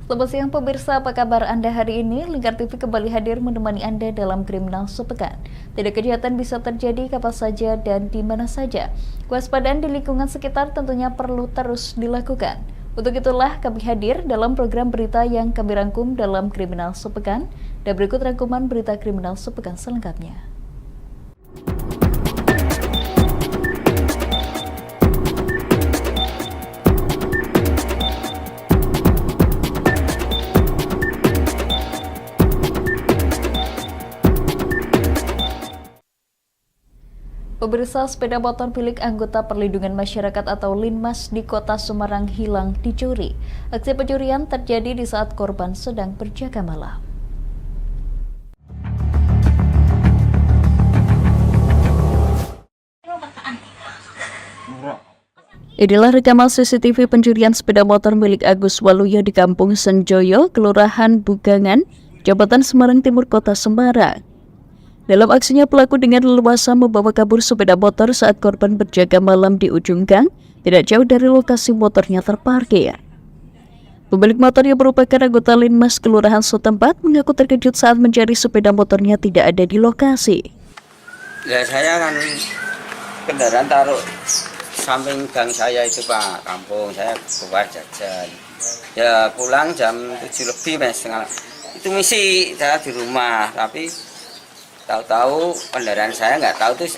Selamat siang pemirsa, apa kabar Anda hari ini? Lingkar TV kembali hadir menemani Anda dalam Kriminal Sepekan. Tidak kejahatan bisa terjadi kapan saja dan di mana saja. Kewaspadaan di lingkungan sekitar tentunya perlu terus dilakukan. Untuk itulah kami hadir dalam program berita yang kami rangkum dalam Kriminal Sepekan. Dan berikut rangkuman berita Kriminal Sepekan selengkapnya. Pemirsa, sepeda motor milik anggota Perlindungan Masyarakat atau Linmas di Kota Semarang hilang dicuri. Aksi pencurian terjadi di saat korban sedang berjaga malam. Inilah rekaman CCTV pencurian sepeda motor milik Agus Waluyo di Kampung Senjoyo, Kelurahan Bugangan, Jabatan Semarang Timur, Kota Semarang. Dalam aksinya, pelaku dengan leluasa membawa kabur sepeda motor saat korban berjaga malam di ujung gang, tidak jauh dari lokasi motornya terparkir. Pemilik motor yang merupakan anggota Linmas Kelurahan setempat mengaku terkejut saat mencari sepeda motornya tidak ada di lokasi. Ya, saya kan kendaraan taruh samping gang saya itu Pak, kampung saya keluar jajan. Ya pulang jam 7 lebih Mas, itu misi saya di rumah, tapi tahu-tahu kendaraan saya nggak tahu tuh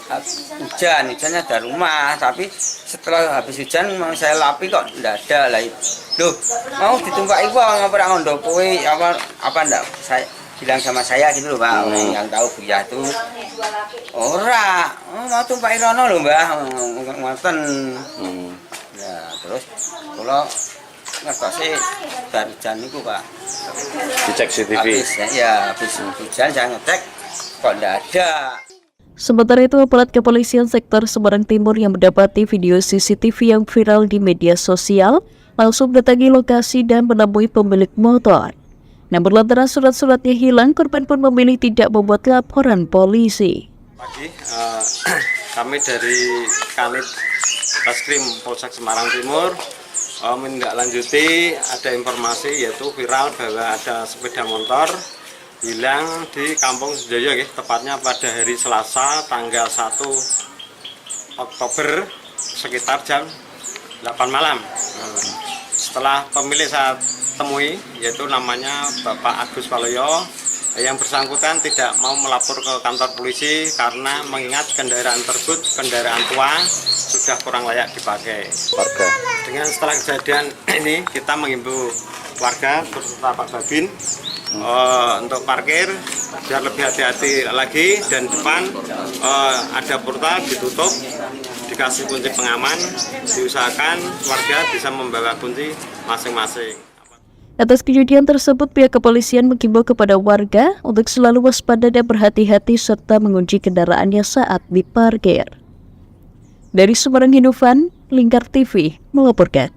hujannya ada rumah, tapi setelah habis hujan mau saya lapi kok nggak ada lah. Loh, mau ditumpaki uang apa ngondo kowe apa ndak saya bilang sama saya gitu loh Pak, yang tahu Buya tuh ora mau tumpaki rono loh Mbah ngoten. Ya terus kalau ngertosi dari hujan itu Pak dicek CCTV habis hujan saya ngecek kok tidak ada. Sementara itu, aparat kepolisian sektor Semarang Timur yang mendapati video CCTV yang viral di media sosial langsung mendatangi lokasi dan menemui pemilik motor. Namun lantaran surat-suratnya hilang, korban pun memilih tidak membuat laporan polisi. Pagi, kami dari Kanit Reskrim Polsek Semarang Timur menindaklanjuti ada informasi yaitu viral bahwa ada sepeda motor hilang di Kampung Senjoyo, tepatnya pada hari Selasa tanggal 1 Oktober sekitar jam 8 malam. Setelah pemilik saya temui, yaitu namanya Bapak Agus Waluyo, yang bersangkutan tidak mau melapor ke kantor polisi karena mengingat kendaraan tersebut kendaraan tua sudah kurang layak dipakai. Dengan setelah kejadian ini kita mengimbau warga beserta Pak Babin untuk parkir biar lebih hati-hati lagi, dan depan ada portal ditutup, dikasih kunci pengaman, diusahakan warga bisa membawa kunci masing-masing. Atas kejadian tersebut, pihak kepolisian mengimbau kepada warga untuk selalu waspada dan berhati-hati serta mengunci kendaraannya saat diparkir. Dari Semarang, Hinufan, Lingkar TV melaporkan.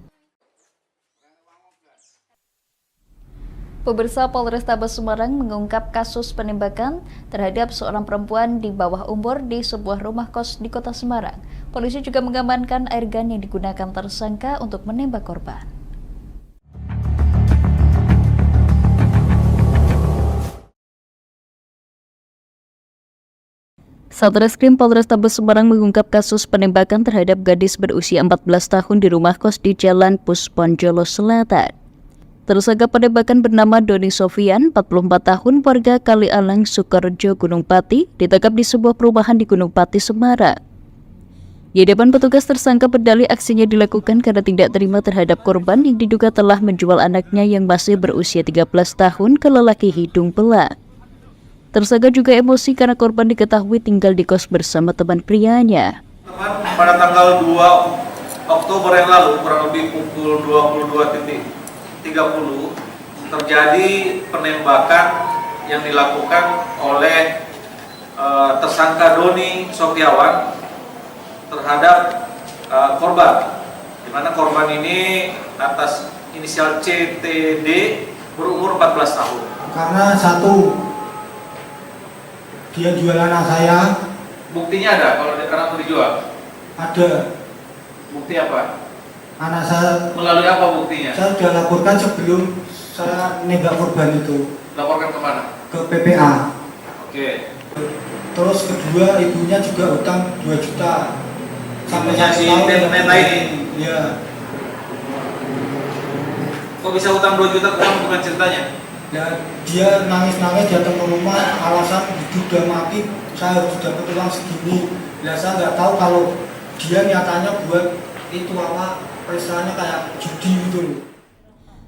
Pemirsa, Polrestabes Semarang mengungkap kasus penembakan terhadap seorang perempuan di bawah umur di sebuah rumah kos di Kota Semarang. Polisi juga mengamankan airgun yang digunakan tersangka untuk menembak korban. Satreskrim Polrestabes Semarang mengungkap kasus penembakan terhadap gadis berusia 14 tahun di rumah kos di Jalan Pusponjolo Selatan. Tersangka penembakan bernama Doni Sofian, 44 tahun, warga Kalialang, Sukorejo, Gunung Pati, ditangkap di sebuah perumahan di Gunung Pati, Semarang. Di depan petugas, tersangka berdalih aksinya dilakukan karena tidak terima terhadap korban yang diduga telah menjual anaknya yang masih berusia 13 tahun ke lelaki hidung belang. Tersangka juga emosi karena korban diketahui tinggal di kos bersama teman prianya. Pada tanggal 2 Oktober yang lalu, kurang lebih pukul 22.30 terjadi penembakan yang dilakukan oleh tersangka Doni Sofiawan terhadap korban, di mana korban ini atas inisial CTD berumur 14 tahun. Karena satu, dia jual anak saya. Buktinya ada kalau anak itu dijual? Ada. Bukti apa? Anak saya. Melalui apa buktinya? Saya sudah laporkan sebelum saya nembak korban itu Laporkan kemana? ke PPA. Oke. Terus kedua ibunya juga utang 2 juta. Sampai Ibunya si Neta ini? Iya. Kok bisa utang 2 juta ke kamu, bukan ceritanya? Ya, dia nangis-nangis datang ke rumah, alasan hidup udah mati, saya harus dapat uang segini. Ya saya nggak tahu kalau dia nyatanya buat itu apa, pestanya kayak judi gitu loh.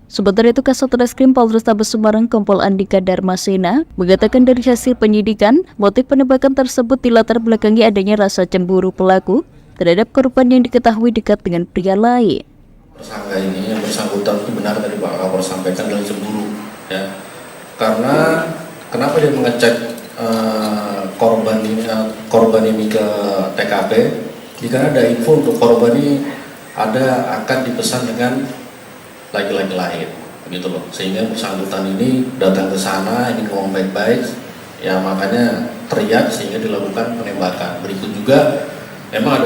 Sementara itu, Kasat Reskrim Polrestabes Semarang Kompol Andika Darmasena mengatakan dari hasil penyidikan, motif penembakan tersebut dilatar belakangi adanya rasa cemburu pelaku terhadap korban yang diketahui dekat dengan pria lain. Tersangka ini yang bersangkutan itu benar tadi Pak Kapolres sampaikan dari cemburu, ya. Karena kenapa dia mengecek korban ini ke TKP? Jika ada info untuk korban ini akan dipesan dengan laki-laki lain, begitu loh. Sehingga bersangkutan ini datang ke sana, ini ngomong baik-baik, ya makanya teriak sehingga dilakukan penembakan. Berikut juga memang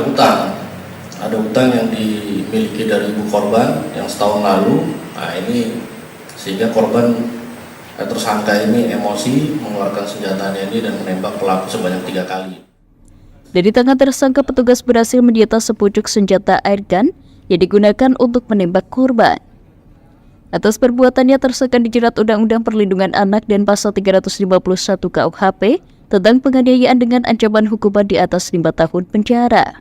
ada utang yang dimiliki dari ibu korban yang setahun lalu. Nah ini sehingga korban tersangka ini emosi mengeluarkan senjatanya ini dan menembak pelaku sebanyak 3 kali. Dari tangan tersangka, petugas berhasil menyita sepucuk senjata airgun yang digunakan untuk menembak korban. Atas perbuatannya, tersangka dijerat Undang-Undang Perlindungan Anak dan Pasal 351 KUHP tentang penganiayaan dengan ancaman hukuman di atas 5 tahun penjara.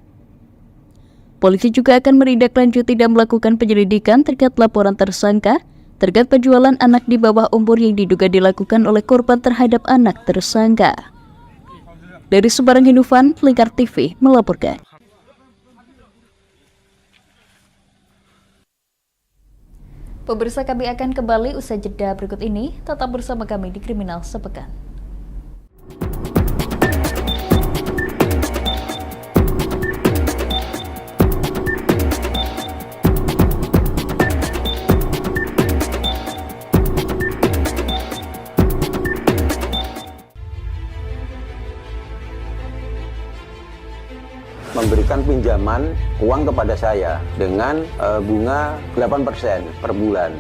Polisi juga akan menindaklanjuti dan melakukan penyelidikan terkait laporan tersangka terkait penjualan anak di bawah umur yang diduga dilakukan oleh korban terhadap anak tersangka. Dari Semarang, Hinufan, Lingkar TV melaporkan. Pemirsa, kami akan kembali usai jeda berikut ini. Tetap bersama kami di Kriminal Sepekan. Memberikan pinjaman uang kepada saya dengan bunga 8% per bulan.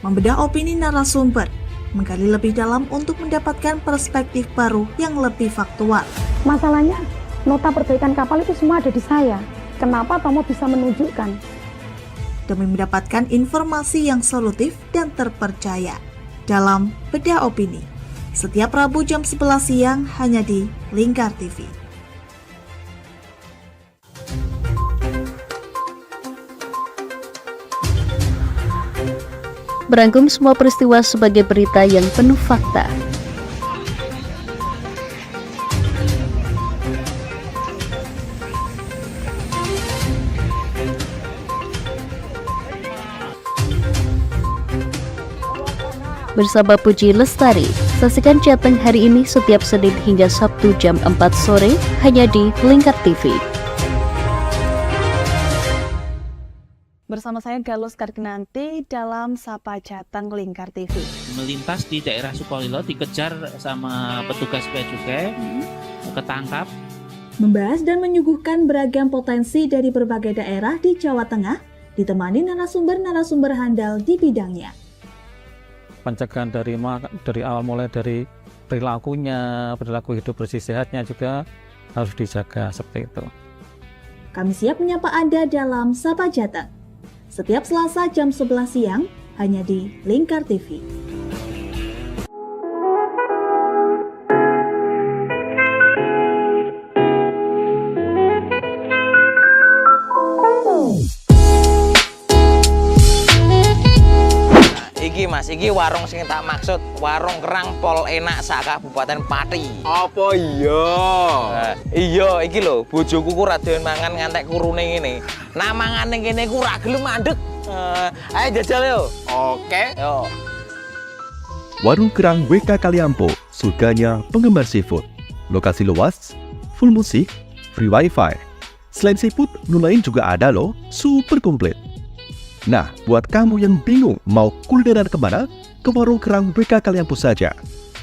Membedah opini narasumber, menggali lebih dalam untuk mendapatkan perspektif baru yang lebih faktual. Masalahnya, nota perbaikan kapal itu semua ada di saya. Kenapa Tomo bisa menunjukkan? Demi mendapatkan informasi yang solutif dan terpercaya dalam Bedah Opini. Setiap Rabu jam 11 siang hanya di Lingkar TV. Merangkum semua peristiwa sebagai berita yang penuh fakta. Bersama Puji Lestari, saksikan Jateng hari ini setiap Senin hingga Sabtu jam 4 sore hanya di Lingkar TV. Bersama saya Galus Karkinanti dalam Sapa Jateng Lingkar TV. Melintas di daerah Sukolilo dikejar sama petugas bea cukai, ketangkap. Membahas dan menyuguhkan beragam potensi dari berbagai daerah di Jawa Tengah, ditemani narasumber-narasumber handal di bidangnya. Pencegahan dari awal mulai dari perilaku hidup bersih sehatnya juga harus dijaga seperti itu. Kami siap menyapa Anda dalam Sapa Jateng. Setiap Selasa jam 11 siang hanya di Lingkar TV. Iki Mas, iki warung sing tak maksud, warung kerang pol enak sak Kabupaten Pati. Apa iya? Iya, iki lho, bojoku ku ra doyan mangan ngantek kurune ngene. Nah mangane kene ku ra gelem mandeg. Ayo jajal yo. Oke. Yo. Warung Kerang WK Kaliampo, surganya penggemar seafood. Lokasi luas, full musik, free wifi. Selain seafood, menu lain juga ada loh, super komplit. Nah, buat kamu yang bingung mau kulineran kemana, ke Warung Kerang WK Kaliampo saja.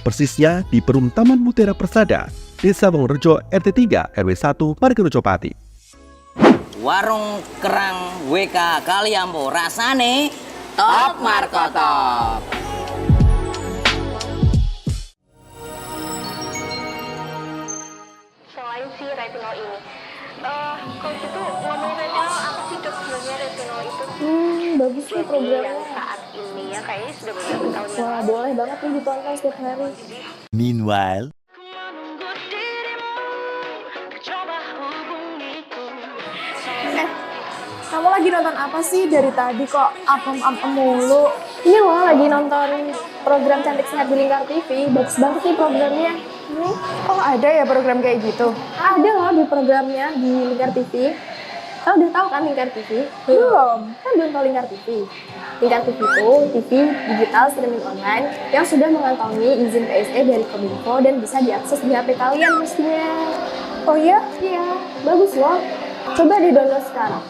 Persisnya di Perum Taman Mutiara Persada, Desa Wongorejo RT 3 RW 1 Margorejo Pati. Warung Kerang WK Kaliampo rasane Top Marco Top. Selain si retinol ini, kalau gitu ngomongin retinol, apa sih dok sebenarnya retinol itu? Bagus nih programnya. Yang saat ini ya kayaknya sudah beberapa tahun yang Wah, lalu. boleh banget nih ditonton setiap hari. Meanwhile, Kamu lagi nonton apa sih dari tadi kok apem-apem mulu? Ini loh lagi nonton program Cantik Sehat di Lingkar TV. Bagus banget nih programnya. Oh ada ya program kayak gitu? Ada loh di programnya di Lingkar TV. Kamu udah tahu kan Lingkar TV? Belum. Kan belum tahu Lingkar TV. Lingkar TV itu TV digital streaming online yang sudah mengantongi izin PSE dari Kominfo dan bisa diakses di HP kalian mestinya. Oh iya? Iya, bagus loh. Coba di-download sekarang.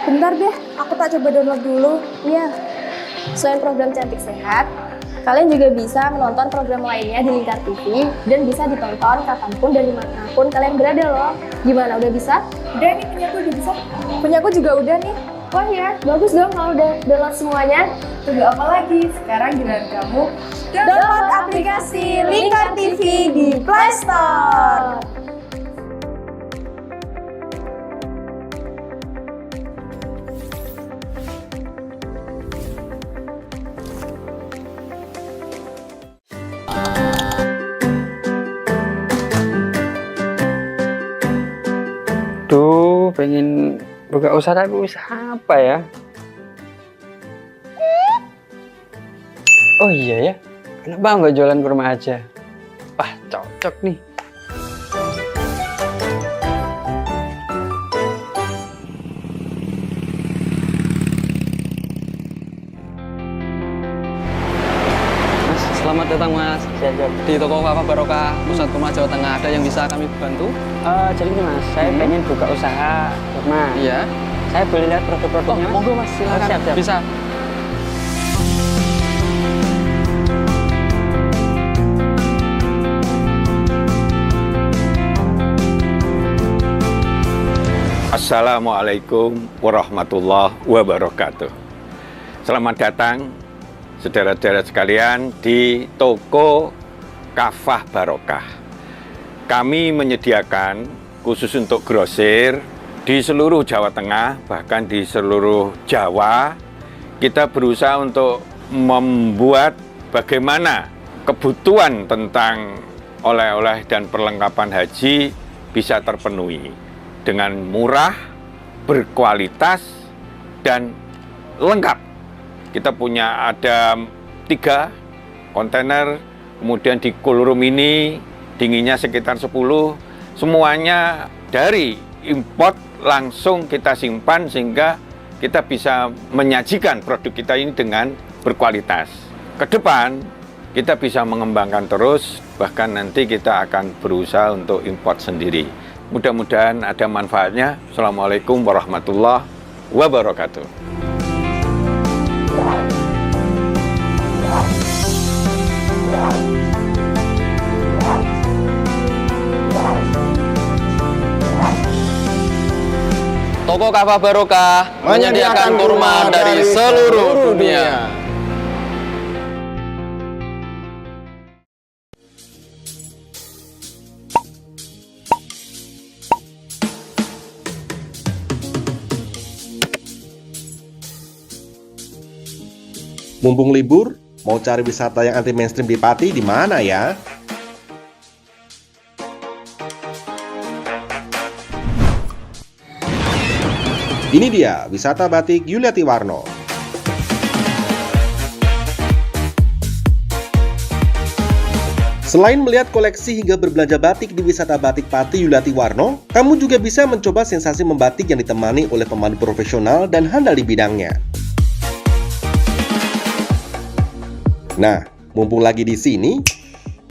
Bentar deh, aku tak coba download dulu. Iya. Selain program Cantik Sehat, kalian juga bisa menonton program lainnya di Lingkar TV dan bisa ditonton kapanpun dan dimanapun kalian berada loh. Gimana, udah bisa? Udah nih, punyaku udah bisa. Punyaku juga udah nih. Wah ya, bagus dong kalau udah download semuanya. Tunggu apa lagi? Sekarang giliran kamu download aplikasi Lingkar TV di Play Store. Duh, pengen buka usaha tapi usaha apa ya? Oh iya ya, kenapa nggak jualan kurma aja? Wah, cocok nih. Mas, selamat datang Mas. Di toko Kafa Barokah Pusat Kurma Jawa Tengah ada yang bisa kami bantu? Jadi ini Mas, saya pengen buka usaha kurma. Iya. Saya boleh lihat produk-produknya Mas? Monggo Mas, silakan. Siap. Bisa. Assalamualaikum warahmatullahi wabarakatuh. Selamat datang saudara-saudara sekalian di toko Kafah Barokah. Kami menyediakan khusus untuk grosir di seluruh Jawa Tengah, bahkan di seluruh Jawa. Kita berusaha untuk membuat bagaimana kebutuhan tentang oleh-oleh dan perlengkapan haji bisa terpenuhi dengan murah, berkualitas, dan lengkap. Kita punya ada 3 kontainer, kemudian di cool room ini dinginnya sekitar 10, semuanya dari import langsung kita simpan sehingga kita bisa menyajikan produk kita ini dengan berkualitas. Ke depan kita bisa mengembangkan terus, bahkan nanti kita akan berusaha untuk import sendiri. Mudah-mudahan ada manfaatnya. Assalamualaikum warahmatullahi wabarakatuh. Toko Kafah Barokah menyediakan kurma dari seluruh dunia. Mumpung libur, mau cari wisata yang anti mainstream di Pati di mana ya? Ini dia, wisata batik Yuliati Warno. Selain melihat koleksi hingga berbelanja batik di wisata batik Pati Yuliati Warno, kamu juga bisa mencoba sensasi membatik yang ditemani oleh pemandu profesional dan handal di bidangnya. Nah, mumpung lagi di sini,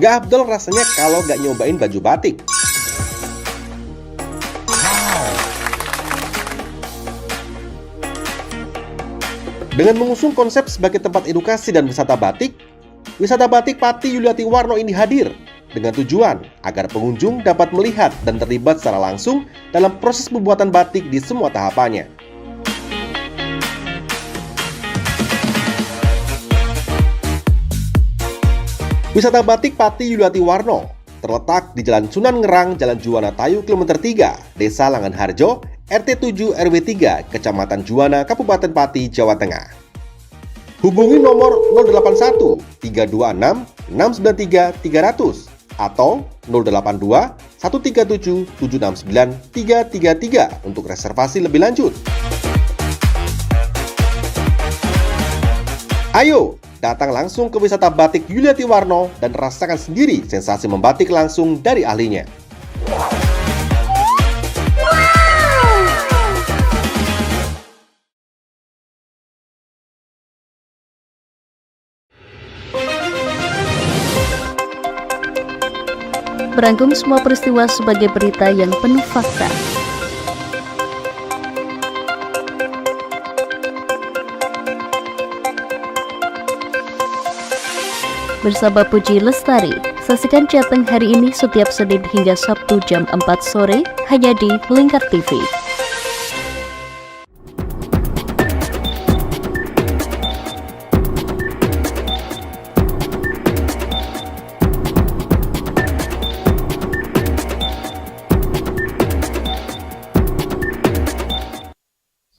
gak afdol rasanya kalau gak nyobain baju batik. Dengan mengusung konsep sebagai tempat edukasi dan wisata batik Pati Yuliati Warno ini hadir dengan tujuan agar pengunjung dapat melihat dan terlibat secara langsung dalam proses pembuatan batik di semua tahapannya. Wisata Batik Pati Yuliati Warno terletak di Jalan Sunan Ngerang, Jalan Juwana Tayu, Kilometer 3, Desa Langanharjo, RT 7 RW 3, Kecamatan Juwana, Kabupaten Pati, Jawa Tengah. Hubungi nomor 081 326 693 300 atau 082 137 769 333 untuk reservasi lebih lanjut. Ayo, datang langsung ke wisata batik Yuliati Warno dan rasakan sendiri sensasi membatik langsung dari ahlinya. Merangkum semua peristiwa sebagai berita yang penuh fakta. Bersama Puji Lestari, saksikan Jateng hari ini setiap Senin hingga Sabtu jam 4 sore hanya di Lingkar TV.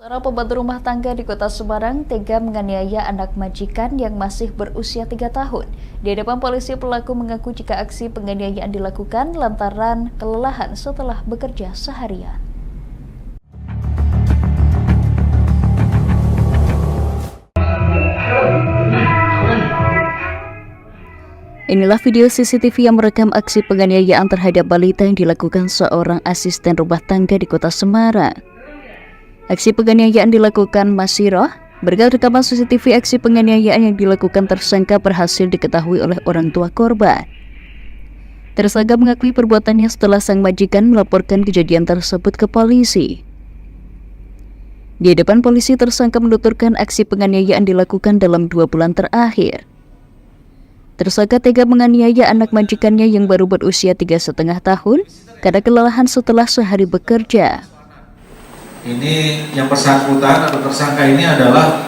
Seorang pembantu rumah tangga di Kota Semarang tega menganiaya anak majikan yang masih berusia 3 tahun. Di hadapan polisi, pelaku mengaku jika aksi penganiayaan dilakukan lantaran kelelahan setelah bekerja seharian. Inilah video CCTV yang merekam aksi penganiayaan terhadap balita yang dilakukan seorang asisten rumah tangga di Kota Semarang. Aksi penganiayaan dilakukan Masiro. Berkat rekaman CCTV, aksi penganiayaan yang dilakukan tersangka berhasil diketahui oleh orang tua korban. Tersangka mengakui perbuatannya setelah sang majikan melaporkan kejadian tersebut ke polisi. Di hadapan polisi, tersangka menuturkan aksi penganiayaan dilakukan dalam 2 bulan terakhir. Tersangka tega menganiaya anak majikannya yang baru berusia 3,5 tahun karena kelelahan setelah sehari bekerja. Ini yang bersangkutan atau tersangka ini adalah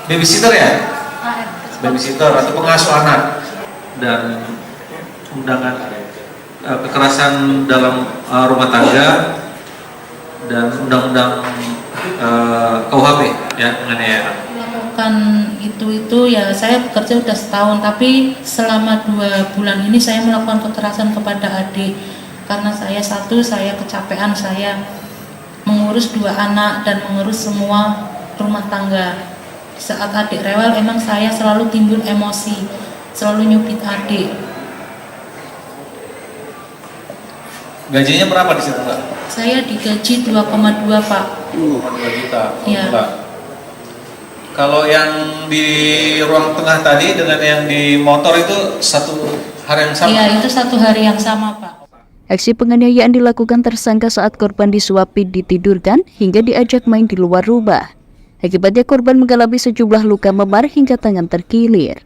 babysitter ya? Babysitter atau pengasuh anak. Dan undangan kekerasan dalam rumah tangga dan undang-undang KUHP ya mengenai melakukan itu ya. Saya bekerja udah setahun, tapi selama 2 bulan ini saya melakukan kekerasan kepada adik karena saya kecapean, saya mengurus 2 anak dan mengurus semua rumah tangga. Saat adik rewel, emang saya selalu timbul emosi, selalu nyubit adik. Gajinya berapa di situ, Pak? Saya digaji 2,2, Pak. 2 juta. Iya. Kalau yang di ruang tengah tadi dengan yang di motor itu satu hari yang sama? Iya, itu satu hari yang sama, Pak. Aksi penganiayaan dilakukan tersangka saat korban disuapi, ditidurkan, hingga diajak main di luar rumah. Akibatnya korban mengalami sejumlah luka memar hingga tangan terkilir.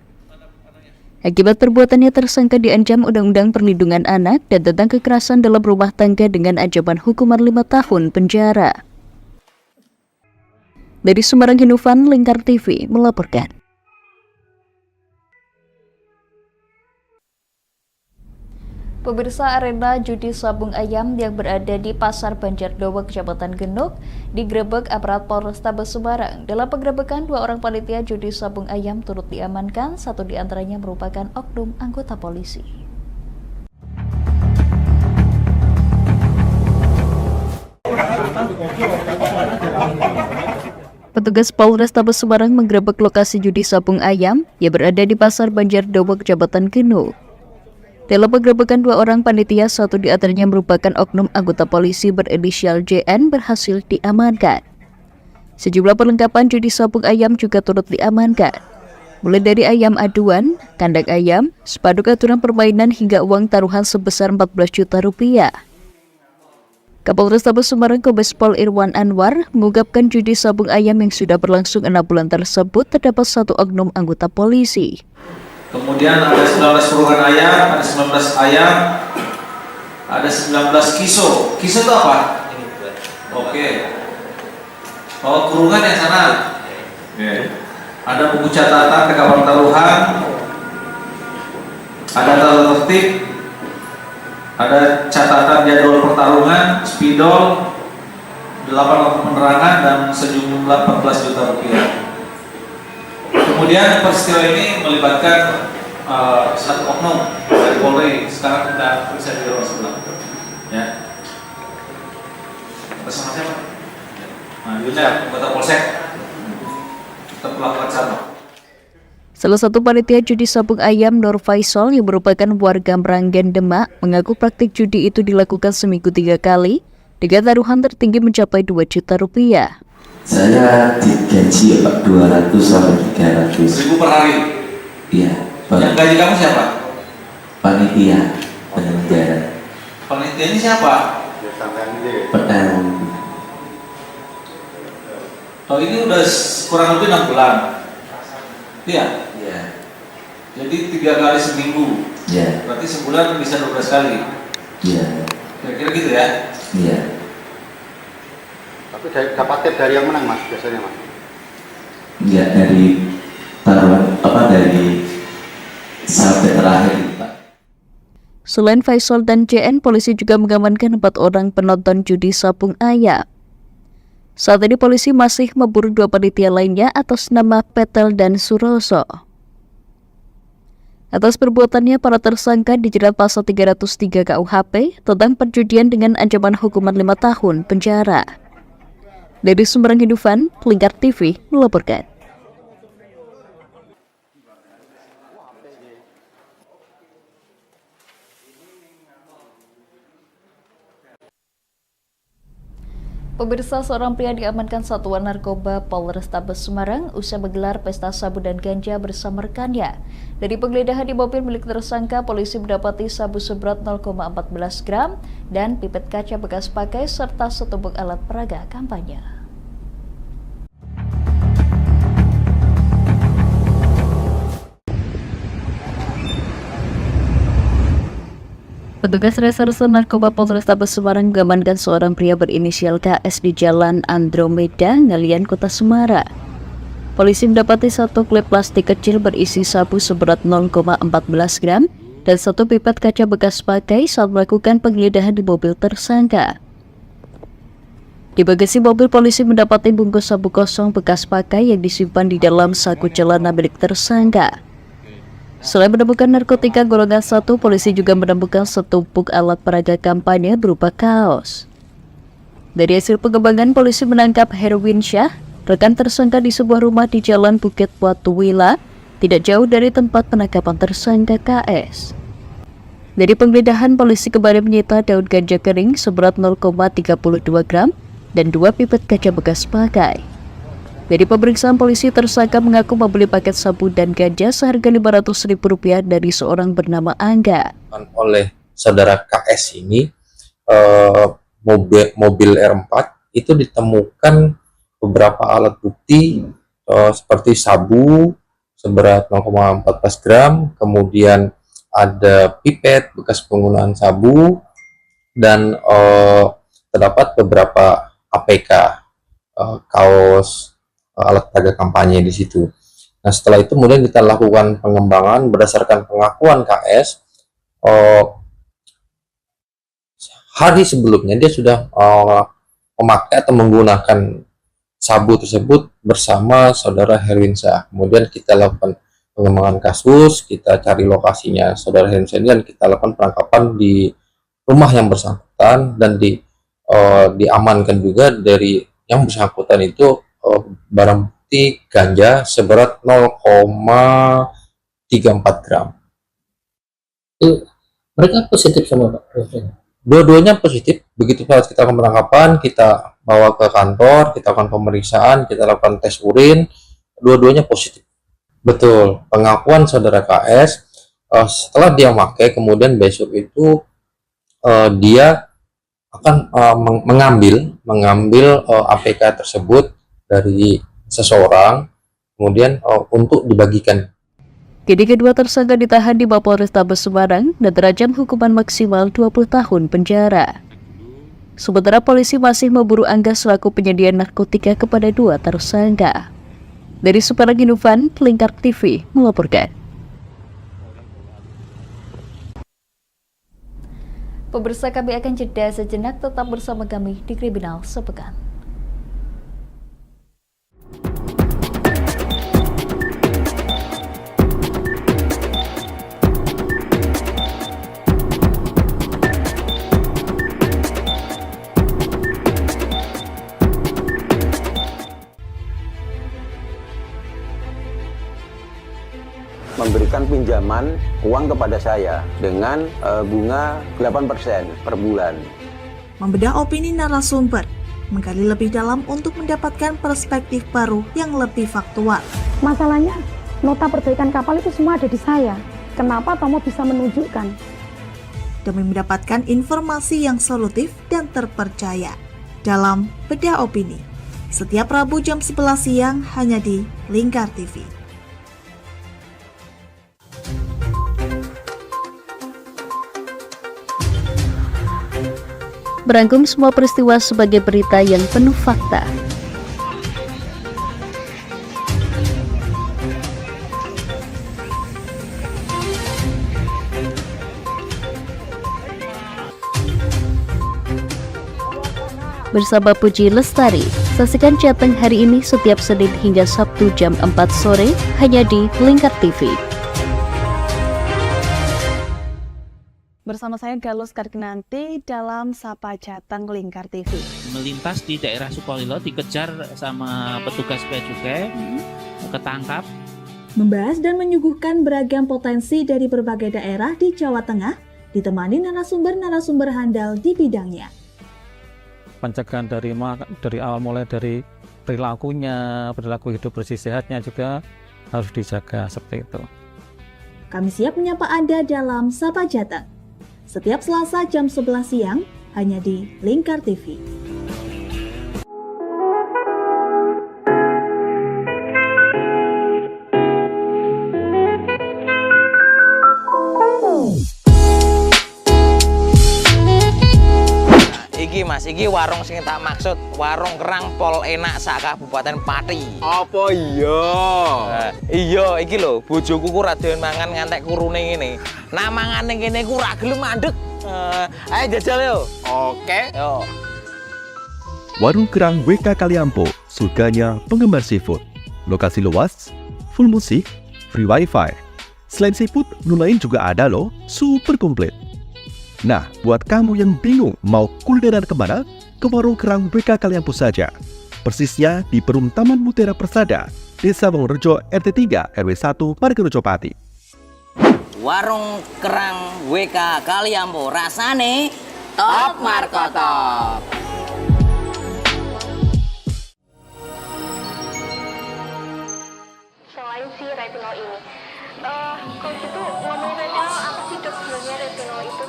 Akibat perbuatannya, tersangka diancam Undang-Undang Perlindungan Anak dan tentang kekerasan dalam rumah tangga dengan ancaman hukuman 5 tahun penjara. Dari Semarang, Hinufan, Lingkar TV melaporkan. Pemirsa, arena judi sabung ayam yang berada di Pasar Banjardowo, Kecamatan Genuk, digerebek aparat Polrestabes Semarang. Dalam penggerebekan, 2 orang panitia judi sabung ayam turut diamankan, 1 diantaranya merupakan oknum anggota polisi. Petugas Polrestabes Semarang menggerebek lokasi judi sabung ayam yang berada di Pasar Banjardowo, Kecamatan Genuk. Dalam penggerebekan, 2 orang panitia, 1 diantaranya merupakan oknum anggota polisi berinisial JN, berhasil diamankan. Sejumlah perlengkapan judi sabung ayam juga turut diamankan, mulai dari ayam aduan, kandang ayam, spanduk aturan permainan hingga uang taruhan sebesar 14 juta rupiah. Kapolrestabes Semarang Kombes Pol Irwan Anwar mengungkapkan judi sabung ayam yang sudah berlangsung 6 bulan tersebut terdapat 1 oknum anggota polisi. Kemudian ada 19 kurungan ayam, ada 19 ayam, ada 19 kiso. Kiso itu apa? Oke. Oh, kurungan yang sana. Ada buku catatan, rekaman taruhan, Ada tata tertib, ada catatan jadwal pertarungan, spidol, 8 penerangan dan sejumlah 14 juta rupiah. Kemudian peristiwa ini melibatkan satu oknum dari Polri. Sekarang kita periksa di ruang sebelah. Ya. Bersama siapa? Nah, Yunda, anggota Polsek. Kita melakukan sama. Salah satu panitia judi sabung ayam Nur Faisal yang merupakan warga Meranggen Demak mengaku praktik judi itu dilakukan seminggu 3 kali dengan taruhan tertinggi mencapai 2 juta rupiah. Saya digaji ya Pak, 200 sampai 300 ribu per hari? Iya Pak. Yang gaji kamu siapa? Panitia penyelenggara. Panitia ini siapa? Petang. Oh, ini udah kurang lebih 6 bulan. Iya? Iya. Jadi 3 kali seminggu. Iya. Berarti sebulan bisa 12 kali. Iya. Kira-kira gitu ya? Iya. Tapi dapat tip dari yang menang Mas biasanya Mas? Enggak, dari taruhan dari sampai terakhir Pak. Selain Faisal dan JN, polisi juga mengamankan 4 orang penonton judi sabung ayam. Saat ini polisi masih memburu 2 panitia lainnya atas nama Petel dan Suroso. Atas perbuatannya, para tersangka dijerat pasal 303 KUHP tentang perjudian dengan ancaman hukuman 5 tahun penjara. Dari Sumberang Hidupan, Lingkar TV melaporkan. Pemirsa, seorang pria diamankan Satuan Narkoba Polrestabes Semarang usai menggelar pesta sabu dan ganja bersama rekannya. Dari penggeledahan di mobil milik tersangka, polisi mendapati sabu seberat 0,14 gram dan pipet kaca bekas pakai serta setumpuk alat peraga kampanye. Petugas Reserse Narkoba Polrestabes Semarang mengamankan seorang pria berinisial KS di Jalan Andromeda, Ngalian, Kota Semarang. Polisi mendapati 1 klip plastik kecil berisi sabu seberat 0,14 gram dan 1 pipet kaca bekas pakai saat melakukan penggeledahan di mobil tersangka. Di bagasi mobil, polisi mendapati bungkus sabu kosong bekas pakai yang disimpan di dalam saku celana milik tersangka. Selain menemukan narkotika golongan 1, polisi juga menemukan setumpuk alat peraga kampanye berupa kaos. Dari hasil pengembangan, polisi menangkap Herwin Syah, rekan tersangka di sebuah rumah di Jalan Bukit Watuwila, tidak jauh dari tempat penangkapan tersangka KS. Dari penggeledahan, polisi kembali menyita daun ganja kering seberat 0,32 gram dan 2 pipet kaca bekas pakai. Dari pemeriksaan polisi, tersangka mengaku membeli paket sabu dan ganja seharga Rp500.000 dari seorang bernama Angga. Oleh saudara KS ini, mobil R4 itu ditemukan beberapa alat bukti seperti sabu seberat 0,14 gram, kemudian ada pipet bekas penggunaan sabu, dan terdapat beberapa APK, kaos, alat peraga kampanye di situ. Nah, setelah itu kemudian kita lakukan pengembangan berdasarkan pengakuan KS. Hari sebelumnya dia sudah memakai atau menggunakan sabu tersebut bersama saudara Herwin Syah. Kemudian kita lakukan pengembangan kasus, kita cari lokasinya saudara Herwin Syah dan kita lakukan penangkapan di rumah yang bersangkutan dan diamankan juga dari yang bersangkutan itu barang bukti ganja seberat 0,34 gram. Mereka positif sama Pak? Dua-duanya positif. Begitu saat kita lakukan penangkapan, kita bawa ke kantor, kita lakukan pemeriksaan, kita lakukan tes urin, dua-duanya positif. Betul, pengakuan saudara KS, setelah dia pakai, kemudian besok itu dia akan mengambil APK tersebut dari seseorang, kemudian untuk dibagikan. Kini kedua tersangka ditahan di Mapolrestabes Semarang dan terancam hukuman maksimal 20 tahun penjara. Sementara polisi masih memburu Angga selaku penyedia narkotika kepada 2 tersangka. Dari Sumberang Hidupan, Lingkar TV melaporkan. Pemirsa, kami akan jeda sejenak, tetap bersama kami di Kriminal Sepekan. Memberikan pinjaman uang kepada saya dengan bunga 8% per bulan. Membedah opini narasumber, menggali lebih dalam untuk mendapatkan perspektif baru yang lebih faktual. Masalahnya, nota perbaikan kapal itu semua ada di saya. Kenapa Tomo bisa menunjukkan? Demi mendapatkan informasi yang solutif dan terpercaya. Dalam Bedah Opini, setiap Rabu jam 11 siang hanya di Lingkar TV. Merangkum semua peristiwa sebagai berita yang penuh fakta. Bersama Puji Lestari, saksikan Jateng hari ini setiap Senin hingga Sabtu jam 4 sore hanya di Lingkar TV. Bersama saya Galus Karginanti dalam Sapa Jateng Lingkar TV. Melintas di daerah Sukolilo dikejar sama petugas bea cukai, ketangkap. Membahas dan menyuguhkan beragam potensi dari berbagai daerah di Jawa Tengah, ditemani narasumber-narasumber handal di bidangnya. Pencegahan dari awal mulai dari perilakunya, perilaku hidup bersih sehatnya juga harus dijaga seperti itu. Kami siap menyapa Anda dalam Sapa Jateng. Setiap Selasa jam 11 siang hanya di Lingkar TV. Iki Mas, iki warung sing tak maksud, warung kerang pol enak sak Kabupaten Pati. Apa iya? Iya, iki lho, bojoku ku ra doyan mangan ngantek kurune ngene. Nah mangane kene ku ra gelem mandeg. Ayo jajal yo. Oke. Yo. Warung Kerang WK Kaliampo, surganya penggemar seafood. Lokasi luas, full musik, free wifi. Selain seafood, menu lain juga ada loh, super komplit. Nah, buat kamu yang bingung mau kulineran kemana, ke Warung Kerang WK Kaliampo saja. Persisnya di Perum Taman Mutiara Persada, Desa Wongorejo RT 3 RW 1 Margorejo Pati. Warung Kerang WK Kaliampo, rasane top markotop. Selain si retinol ini, kalau gitu ngomongin retinol, apa sih dok sebenarnya retinol itu?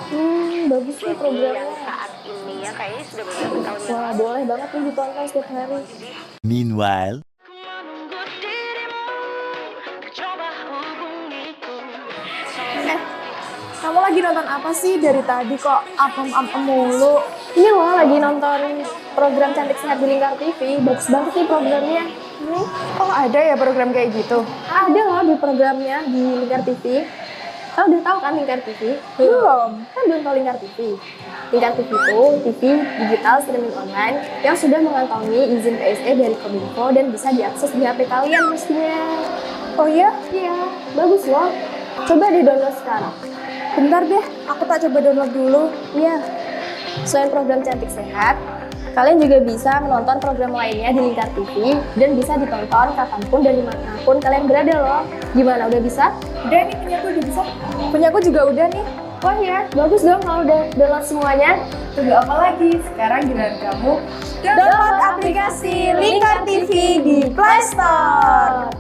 Bagus nih programnya. Yang saat ini ya kayaknya sudah beberapa tahun yang Wah, boleh banget nih ditonton setiap hari. Meanwhile, Kamu lagi nonton apa sih dari tadi kok apem-apem mulu? Ini loh lagi nonton program Cantik Sehat di Lingkar TV. Bagus banget nih programnya. Oh ada ya program kayak gitu? Ada loh di programnya di Lingkar TV. Kamu udah tahu kan Lingkar TV? Belum. Kan belum tahu Lingkar TV. Lingkar TV itu TV digital streaming online yang sudah mengantongi izin PSE dari Kominfo dan bisa diakses di HP kalian mestinya. Oh iya? Iya, bagus loh. Coba di-download sekarang. Bentar deh, aku tak coba download dulu. Iya. Selain program Cantik Sehat, kalian juga bisa menonton program lainnya di Lingkar TV dan bisa ditonton kapanpun dan dimanapun kalian berada loh. Gimana, udah bisa? Udah nih, punyaku udah bisa. Punyaku juga udah nih. Wah ya, bagus dong kalau udah download semuanya. Tunggu apa lagi? Sekarang giliran kamu download aplikasi Lingkar TV di Play Store.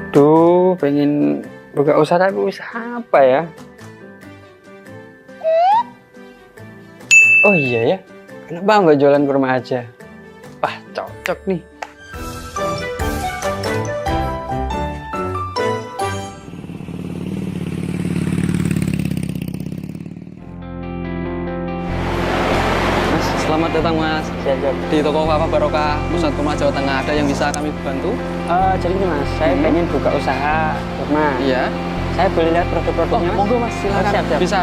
Duh, pengen buka usaha tapi usaha apa ya? Oh iya ya, kenapa nggak jualan kurma aja? Wah, cocok nih. datang Mas. Siap. Di toko Wafa Barokah Pusat Kurma Jawa Tengah ada yang bisa kami bantu? Jadi gini Mas, saya pengen buka usaha kurma. Iya. Saya boleh lihat produk-produknya Mas? Monggo Mas, silakan. Siap. Bisa.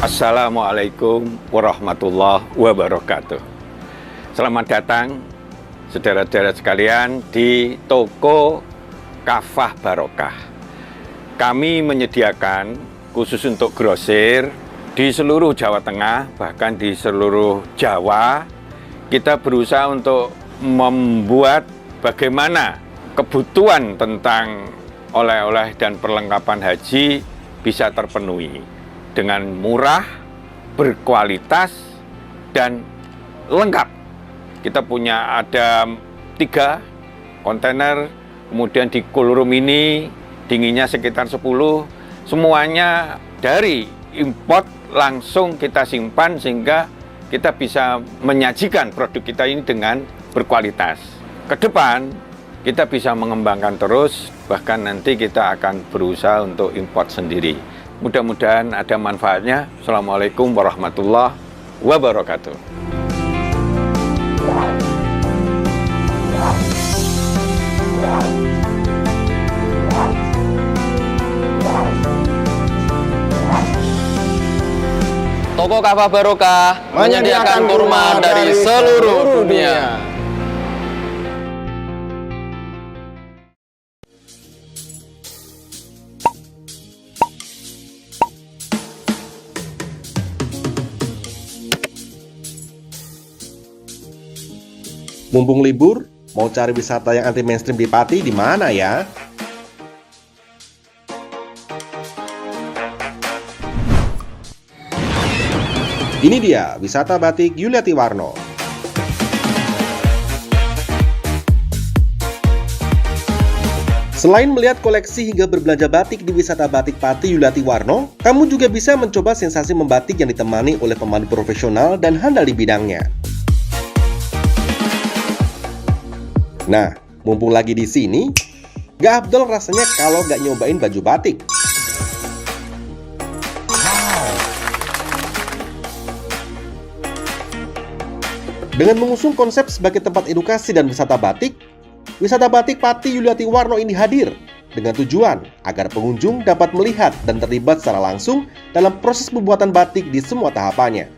Assalamualaikum warahmatullahi wabarakatuh. Selamat datang saudara-saudara sekalian di toko Kafah Barokah. Kami menyediakan khusus untuk grosir di seluruh Jawa Tengah, bahkan di seluruh Jawa. Kita berusaha untuk membuat bagaimana kebutuhan tentang oleh-oleh dan perlengkapan haji bisa terpenuhi dengan murah, berkualitas, dan lengkap. Kita punya ada 3 kontainer, kemudian di cool room ini dinginnya sekitar 10, semuanya dari import langsung kita simpan sehingga kita bisa menyajikan produk kita ini dengan berkualitas. Ke depan kita bisa mengembangkan terus, bahkan nanti kita akan berusaha untuk import sendiri. Mudah-mudahan ada manfaatnya. Assalamualaikum warahmatullahi wabarakatuh. Toko Kafah Barokah menyediakan kurma dari seluruh dunia. Mumpung libur, mau cari wisata yang anti mainstream di Pati di mana ya? Ini dia, wisata batik Yuliati Warno. Selain melihat koleksi hingga berbelanja batik di wisata batik Pati Yuliati Warno, kamu juga bisa mencoba sensasi membatik yang ditemani oleh pemandu profesional dan handal di bidangnya. Nah, mumpung lagi di sini, gak afdol rasanya kalau gak nyobain baju batik. Dengan mengusung konsep sebagai tempat edukasi dan wisata batik Pati Yuliati Warno ini hadir dengan tujuan agar pengunjung dapat melihat dan terlibat secara langsung dalam proses pembuatan batik di semua tahapannya.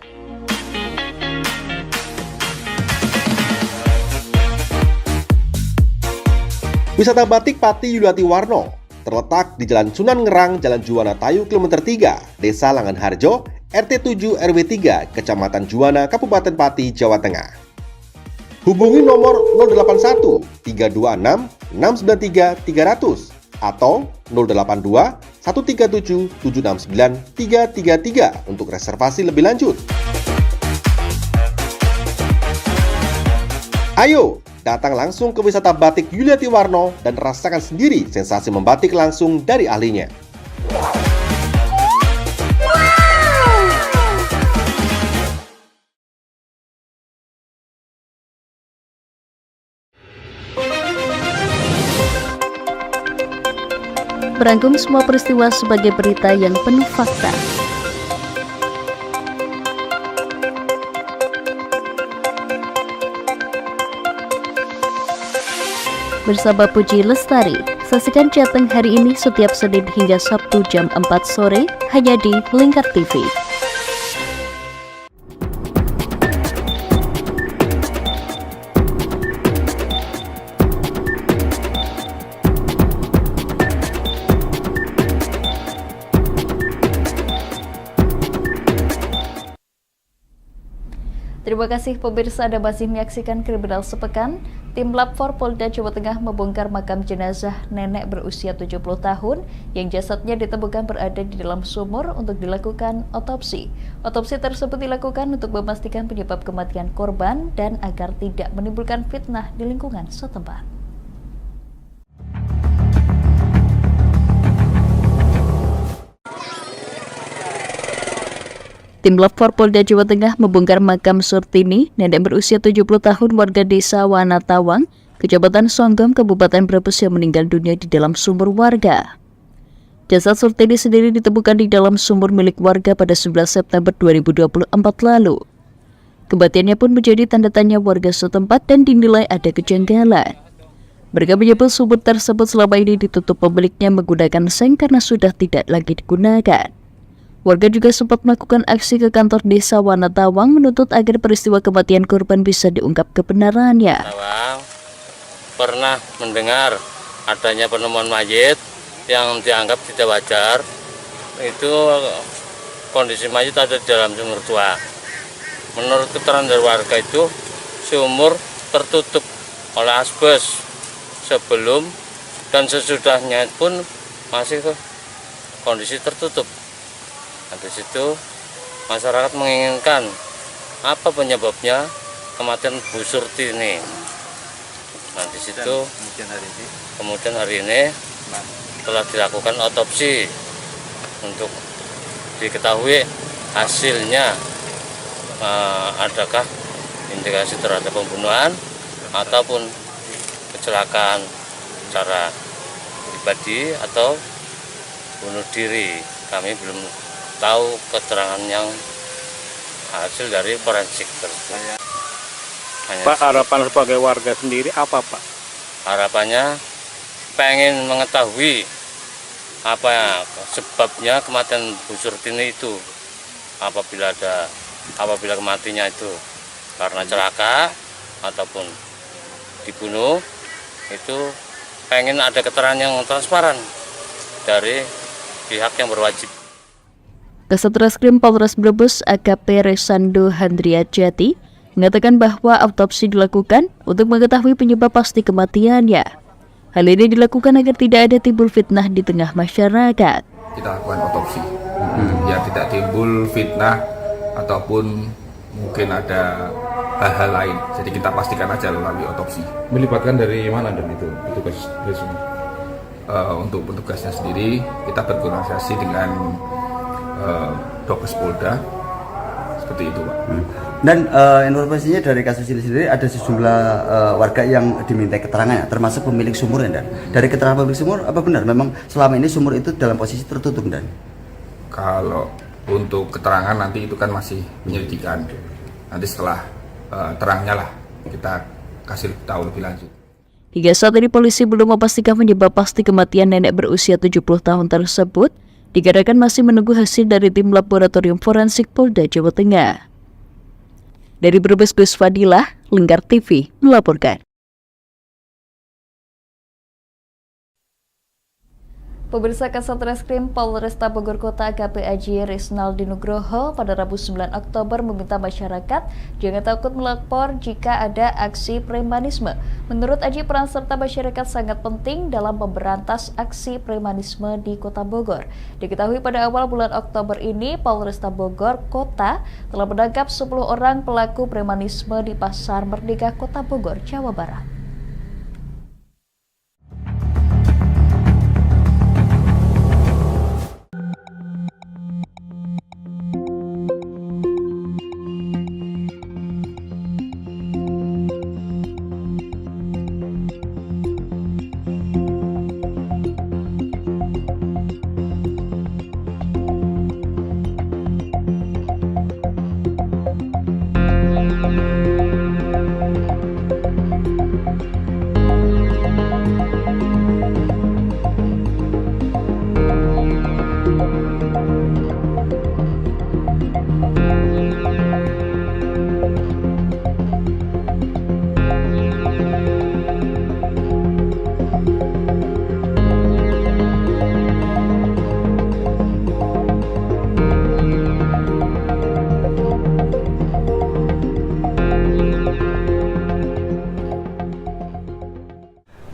Wisata batik Pati Yuliati Warno terletak di Jalan Sunan Ngerang, Jalan Juwana Tayu, Kilometer 3, Desa Langanharjo, RT 7 RW 3, Kecamatan Juwana, Kabupaten Pati, Jawa Tengah. Hubungi nomor 081 326 693 300 atau 082 137 769 333 untuk reservasi lebih lanjut. Ayo, datang langsung ke wisata batik Yuliati Warno dan rasakan sendiri sensasi membatik langsung dari ahlinya. Merangkum semua peristiwa sebagai berita yang penuh fakta. Bersama Puji Lestari, saksikan Jateng hari ini setiap Senin hingga Sabtu jam 4 sore hanya di Lingkar TV. Terima kasih pemirsa Anda masih menyaksikan Kriminal Sepekan. Tim Lab 4 Polda Jawa Tengah membongkar makam jenazah nenek berusia 70 tahun yang jasadnya ditemukan berada di dalam sumur untuk dilakukan otopsi. Otopsi tersebut dilakukan untuk memastikan penyebab kematian korban dan agar tidak menimbulkan fitnah di lingkungan setempat. Tim Lab 4 Polda Jawa Tengah membongkar makam Surtini, nenek berusia 70 tahun warga desa Wanatawang, Kecamatan Songgom, Kabupaten Brebes yang meninggal dunia di dalam sumur warga. Jasad Surtini sendiri ditemukan di dalam sumur milik warga pada 11 September 2024 lalu. Kematiannya pun menjadi tanda tanya warga setempat dan dinilai ada kejanggalan. Mereka menyebut sumur tersebut selama ini ditutup pemiliknya menggunakan seng karena sudah tidak lagi digunakan. Warga juga sempat melakukan aksi ke kantor desa Wanatawang menuntut agar peristiwa kematian korban bisa diungkap kebenarannya. Pernah mendengar adanya penemuan mayit yang dianggap tidak wajar. Itu kondisi mayit ada di dalam sumur tua. Menurut keterangan dari warga itu, sumur tertutup oleh asbes sebelum dan sesudahnya pun masih kondisi tertutup. Nah, di situ masyarakat menginginkan apa penyebabnya kematian Bu Surtini. Nah, di situ kemudian hari ini telah dilakukan otopsi untuk diketahui hasilnya adakah indikasi terhadap pembunuhan ataupun kecelakaan secara pribadi atau bunuh diri. Kami belum tahu keterangan yang hasil dari forensik tersebut. Pak, harapan sebagai warga sendiri apa, Pak? Harapannya pengen mengetahui apa sebabnya kematian Bu Surtini itu. Apabila kematiannya itu karena celaka ataupun dibunuh, itu pengen ada keterangan yang transparan dari pihak yang berwajib. Kasat Reskrim Polres Brebes AKP Resando Handriajati mengatakan bahwa autopsi dilakukan untuk mengetahui penyebab pasti kematiannya. Hal ini dilakukan agar tidak ada timbul fitnah di tengah masyarakat. Kita lakukan otopsi, ya tidak timbul fitnah ataupun mungkin ada hal-hal lain. Jadi kita pastikan aja melalui otopsi. Melibatkan dari mana dan itu petugas dari sini? Untuk petugasnya sendiri kita berkoordinasi dengan Dokes Polda seperti itu, Pak. Dan informasinya dari kasus ini sendiri ada sejumlah warga yang diminta keterangannya, termasuk pemilik sumur, Dan. Dari keterangan pemilik sumur, apa benar memang selama ini sumur itu dalam posisi tertutup, Dan? Kalau untuk keterangan nanti itu kan masih penyelidikan. Nanti setelah terangnya lah kita kasih tahu lebih lanjut. Hingga saat ini polisi belum memastikan penyebab pasti kematian nenek berusia 70 tahun tersebut. Dikarenakan masih menunggu hasil dari tim laboratorium forensik Polda Jawa Tengah. Dari Brebes, Gus Fadilah, Lingkar TV melaporkan. Pemirsa, Kasat Reskrim Polresta Bogor Kota AKP Aji Risnaldi Nugroho pada Rabu 9 Oktober meminta masyarakat jangan takut melapor jika ada aksi premanisme. Menurut Aji, peran serta masyarakat sangat penting dalam memberantas aksi premanisme di Kota Bogor. Diketahui pada awal bulan Oktober ini, Polresta Bogor Kota telah menangkap 10 orang pelaku premanisme di Pasar Merdeka Kota Bogor, Jawa Barat.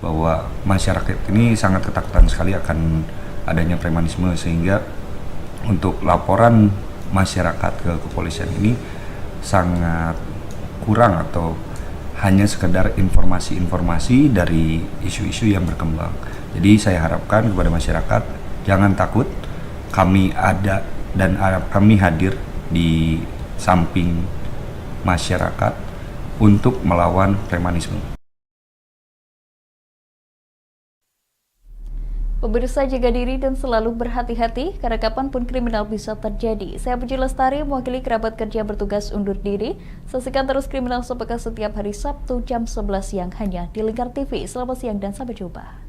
Bahwa masyarakat ini sangat ketakutan sekali akan adanya premanisme, sehingga untuk laporan masyarakat ke kepolisian ini sangat kurang atau hanya sekedar informasi-informasi dari isu-isu yang berkembang. Jadi saya harapkan kepada masyarakat jangan takut, kami ada dan kami hadir di samping masyarakat untuk melawan premanisme. Pemirsa, jaga diri dan selalu berhati-hati karena kapanpun kriminal bisa terjadi. Saya Puji Lestari, mewakili kerabat kerja bertugas undur diri. Saksikan terus Kriminal Sepekan setiap hari Sabtu jam 11 siang hanya di Lingkar TV. Selamat siang dan sampai jumpa.